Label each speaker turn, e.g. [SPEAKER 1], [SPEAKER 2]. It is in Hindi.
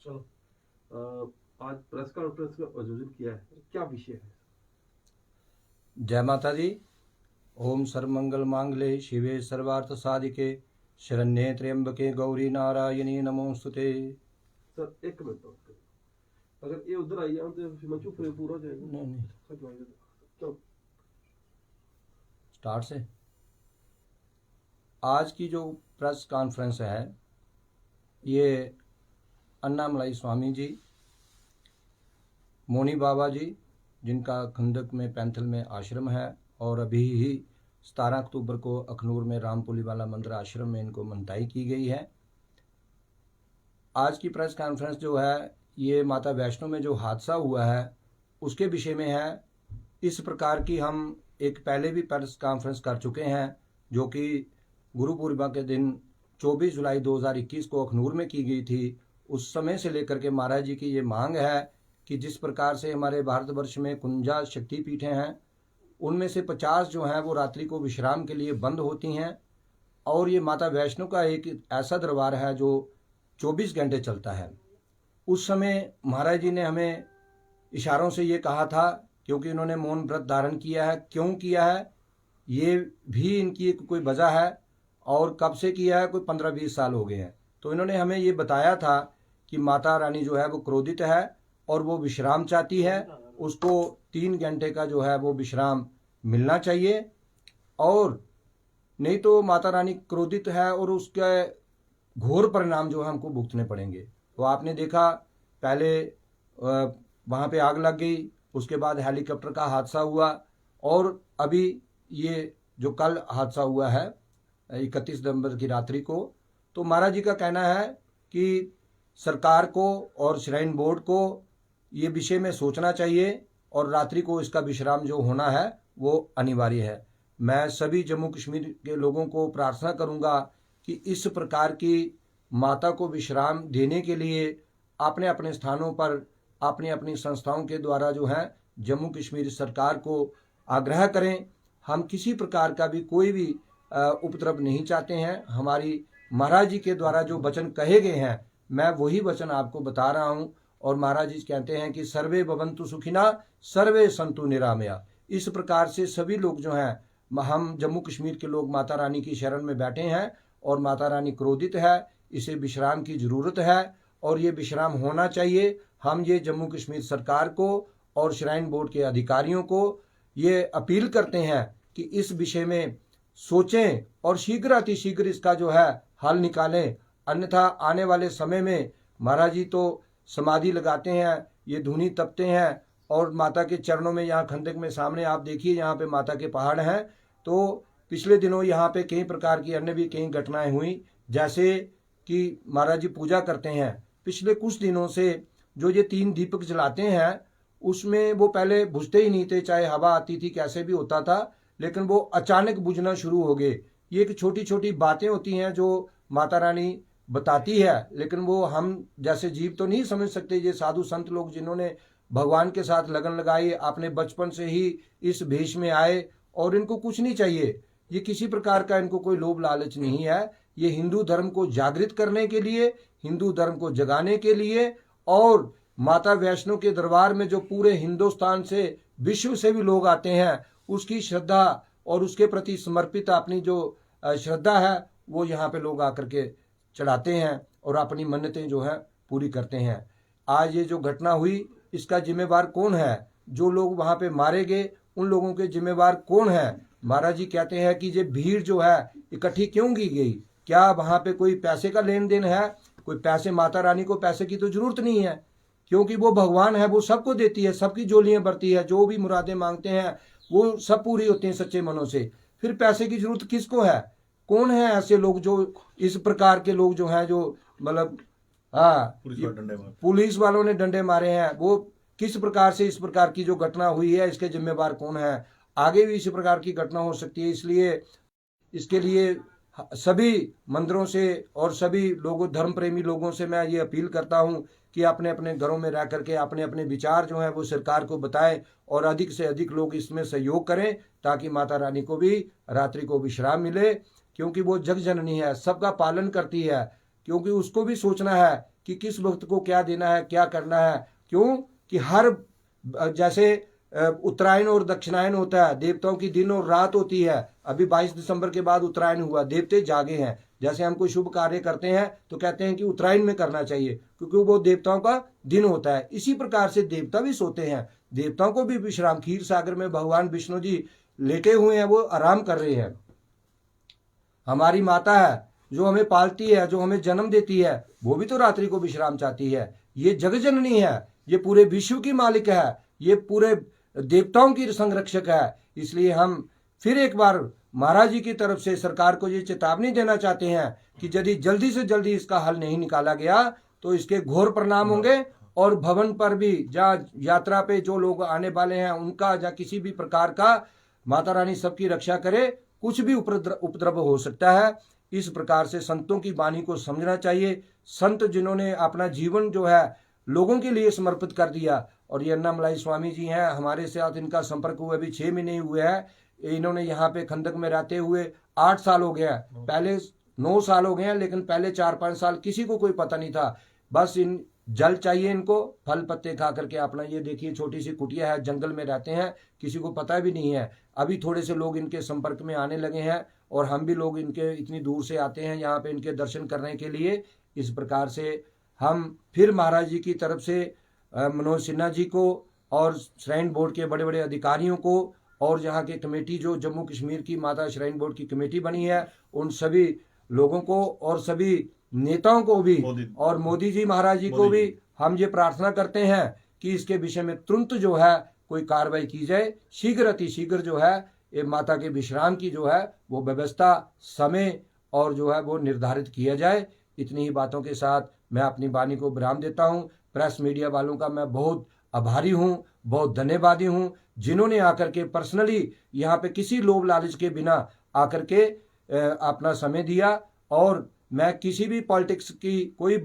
[SPEAKER 1] चलो, आज प्रेस कॉन्फ्रेंस का आयोजन किया है, क्या विषय है?
[SPEAKER 2] जय माता दी। ओम सर्वमंगल मांगले शिवे सर्वार्थ साधिके शरण्ये त्र्यंबके गौरी नारायणी नमोस्तुते।
[SPEAKER 1] सर एक मिनट बात करो, अगर ये उधर आई जाए तो फिर मैं चुप रहे पूरा हो जाएगा।
[SPEAKER 2] नहीं,
[SPEAKER 1] चलो
[SPEAKER 2] स्टार्ट से। आज की जो प्रेस कॉन्फ्रेंस है ये अन्नामलाई स्वामी जी, मोनी बाबा जी, जिनका खंडक में पैंथल में आश्रम है, और अभी ही 17 अक्टूबर को अखनूर में रामपुली वाला मंदिर आश्रम में इनको मनताई की गई है। आज की प्रेस कॉन्फ्रेंस जो है ये माता वैष्णो में जो हादसा हुआ है उसके विषय में है। इस प्रकार की हम एक पहले भी प्रेस कॉन्फ्रेंस कर चुके हैं, जो कि गुरु पूर्णिमा के दिन 24 जुलाई 2021 को अखनूर में की गई थी। उस समय से लेकर के महाराज जी की ये मांग है कि जिस प्रकार से हमारे भारतवर्ष में 51 शक्तिपीठें हैं, उनमें से 50 जो हैं वो रात्रि को विश्राम के लिए बंद होती हैं, और ये माता वैष्णो का एक ऐसा दरबार है जो 24 घंटे चलता है। उस समय महाराज जी ने हमें इशारों से ये कहा था, क्योंकि इन्होंने मौन व्रत धारण किया है। क्यों किया है ये भी इनकी एक कोई वजह है, और कब से किया है, कोई 15-20 साल हो गए हैं। तो इन्होंने हमें ये बताया था कि माता रानी जो है वो क्रोधित है और वो विश्राम चाहती है, उसको 3 घंटे का जो है वो विश्राम मिलना चाहिए, और नहीं तो माता रानी क्रोधित है और उसके घोर परिणाम जो है हमको भुगतने पड़ेंगे। तो आपने देखा पहले वहाँ पे आग लग गई, उसके बाद हेलीकॉप्टर का हादसा हुआ, और अभी ये जो कल हादसा हुआ है 31 दिसंबर की रात्रि को। तो महाराज जी का कहना है कि सरकार को और श्राइन बोर्ड को ये विषय में सोचना चाहिए, और रात्रि को इसका विश्राम जो होना है वो अनिवार्य है। मैं सभी जम्मू कश्मीर के लोगों को प्रार्थना करूंगा कि इस प्रकार की माता को विश्राम देने के लिए अपने अपने स्थानों पर अपनी अपनी संस्थाओं के द्वारा जो है जम्मू कश्मीर सरकार को आग्रह करें। हम किसी प्रकार का भी कोई भी उपद्रव नहीं चाहते हैं। हमारी महाराज जी के द्वारा जो वचन कहे गए हैं मैं वही वचन आपको बता रहा हूं, और महाराज जी कहते हैं कि सर्वे भवन्तु सुखिना सर्वे सन्तु निरामया। इस प्रकार से सभी लोग जो हैं, हम जम्मू कश्मीर के लोग माता रानी की शरण में बैठे हैं, और माता रानी क्रोधित है, इसे विश्राम की जरूरत है, और ये विश्राम होना चाहिए। हम ये जम्मू कश्मीर सरकार को और श्राइन बोर्ड के अधिकारियों को ये अपील करते हैं कि इस विषय में सोचें और शीघ्र अतिशीघ्र इसका जो है हल निकालें, अन्यथा आने वाले समय में महाराज जी तो समाधि लगाते हैं, ये धूनी तपते हैं, और माता के चरणों में यहाँ खंडक में सामने आप देखिए यहाँ पे माता के पहाड़ हैं। तो पिछले दिनों यहाँ पे कई प्रकार की अन्य भी कई घटनाएं हुई, जैसे कि महाराज जी पूजा करते हैं। पिछले कुछ दिनों से जो ये 3 दीपक जलाते हैं उसमें वो पहले बुझते ही नहीं थे, चाहे हवा आती थी कैसे भी होता था, लेकिन वो अचानक बुझना शुरू हो गए। ये एक छोटी छोटी बातें होती हैं जो माता रानी बताती है, लेकिन वो हम जैसे जीव तो नहीं समझ सकते। ये साधु संत लोग जिन्होंने भगवान के साथ लगन लगाई, अपने बचपन से ही इस भेष में आए, और इनको कुछ नहीं चाहिए, ये किसी प्रकार का इनको कोई लोभ लालच नहीं है। ये हिंदू धर्म को जागृत करने के लिए, हिंदू धर्म को जगाने के लिए, और माता वैष्णो के दरबार में जो पूरे हिंदुस्तान से विश्व से भी लोग आते हैं, उसकी श्रद्धा और उसके प्रति समर्पित अपनी जो श्रद्धा है वो यहाँ पे लोग आकर के चढ़ाते हैं और अपनी मन्नतें जो है पूरी करते हैं। आज ये जो घटना हुई इसका जिम्मेवार कौन है? जो लोग वहाँ पे मारे गए उन लोगों के जिम्मेवार कौन है? महाराज जी कहते हैं कि ये भीड़ जो है इकट्ठी क्यों की गई? क्या वहाँ पे कोई पैसे का लेन देन है? कोई पैसे, माता रानी को पैसे की तो जरूरत नहीं है, क्योंकि वो भगवान है, वो सबको देती है, सबकी जोलियां भरती है, जो भी मुरादें मांगते हैं वो सब पूरी होती हैं सच्चे मनों से। फिर पैसे की जरूरत किसको है? कौन है ऐसे लोग जो इस प्रकार के लोग जो हैं, जो मतलब पुलिस वालों ने डंडे मारे हैं, वो किस प्रकार से इस प्रकार की जो घटना हुई है इसके जिम्मेवार कौन है? आगे भी इस प्रकार की घटना हो सकती है, इसलिए इसके लिए सभी मंदिरों से और सभी लोगों, धर्म प्रेमी लोगों से मैं ये अपील करता हूं कि अपने अपने घरों में रह करके अपने अपने विचार जो हैं वो सरकार को बताएं, और अधिक से अधिक लोग इसमें सहयोग करें, ताकि माता रानी को भी रात्रि को विश्राम मिले, क्योंकि वो जग जननी है, सबका पालन करती है। क्योंकि उसको भी सोचना है कि किस वक्त को क्या देना है, क्या करना है। क्यों कि हर जैसे उत्तरायण और दक्षिणायन होता है, देवताओं की दिन और रात होती है। अभी 22 दिसंबर के बाद उत्तरायण हुआ, देवते जागे हैं। जैसे हम कोई शुभ कार्य करते हैं तो कहते हैं कि उत्तरायण में करना चाहिए, क्योंकि वो देवताओं का दिन होता है। इसी प्रकार से देवता भी सोते हैं, देवताओं को भी विश्राम। क्षीर सागर में भगवान विष्णु जी लेटे हुए हैं, वो आराम कर रहे हैं। हमारी माता है जो हमें पालती है, जो हमें जन्म देती है, वो भी तो रात्रि को विश्राम चाहती है। ये जग जननी है, ये पूरे विश्व की मालिक है, ये पूरे देवताओं की संरक्षक है। इसलिए हम फिर एक बार महाराज जी की तरफ से सरकार को ये चेतावनी देना चाहते हैं कि यदि जल्दी से जल्दी इसका हल नहीं निकाला गया तो इसके घोर परिणाम होंगे। और भवन पर भी जहाँ यात्रा पे जो लोग आने वाले हैं उनका या किसी भी प्रकार का, माता रानी सबकी रक्षा करे, कुछ भी उपद्रव हो सकता है। इस प्रकार से संतों की वाणी को समझना चाहिए। संत जिन्होंने अपना जीवन जो है लोगों के लिए समर्पित कर दिया। और ये अन्नामलाई स्वामी जी हैं, हमारे साथ इनका संपर्क हुए अभी 6 महीने हुए हैं। इन्होंने यहाँ पे खंडक में रहते हुए 8 साल हो गया, पहले 9 साल हो गए हैं, लेकिन पहले 4-5 साल किसी को कोई पता नहीं था। बस इन जल चाहिए इनको, फल पत्ते खा करके अपना, ये देखिए छोटी सी कुटिया है, जंगल में रहते हैं, किसी को पता भी नहीं है। अभी थोड़े से लोग इनके संपर्क में आने लगे हैं और हम भी लोग इनके इतनी दूर से आते हैं यहाँ पे इनके दर्शन करने के लिए। इस प्रकार से हम फिर महाराज जी की तरफ से मनोज सिन्हा जी को और श्राइन बोर्ड के बड़े बड़े अधिकारियों को और यहाँ के कमेटी जो जम्मू कश्मीर की माता श्राइन बोर्ड की कमेटी बनी है, उन सभी लोगों को और सभी नेताओं को भी और मोदी जी महाराज जी को भी हम ये प्रार्थना करते हैं कि इसके विषय में तुरंत जो है कोई कार्रवाई की जाए। शीघ्र अति शीघ्र जो है ये माता के विश्राम की जो है वो व्यवस्था, समय और जो है वो निर्धारित किया जाए। इतनी ही बातों के साथ मैं अपनी वाणी को विराम देता हूँ। प्रेस मीडिया वालों का मैं बहुत आभारी हूँ, बहुत धन्यवादी हूँ, जिन्होंने आकर के पर्सनली यहाँ पे किसी लोभ लालच के बिना आकर के अपना समय दिया। और मैं किसी भी पॉलिटिक्स की कोई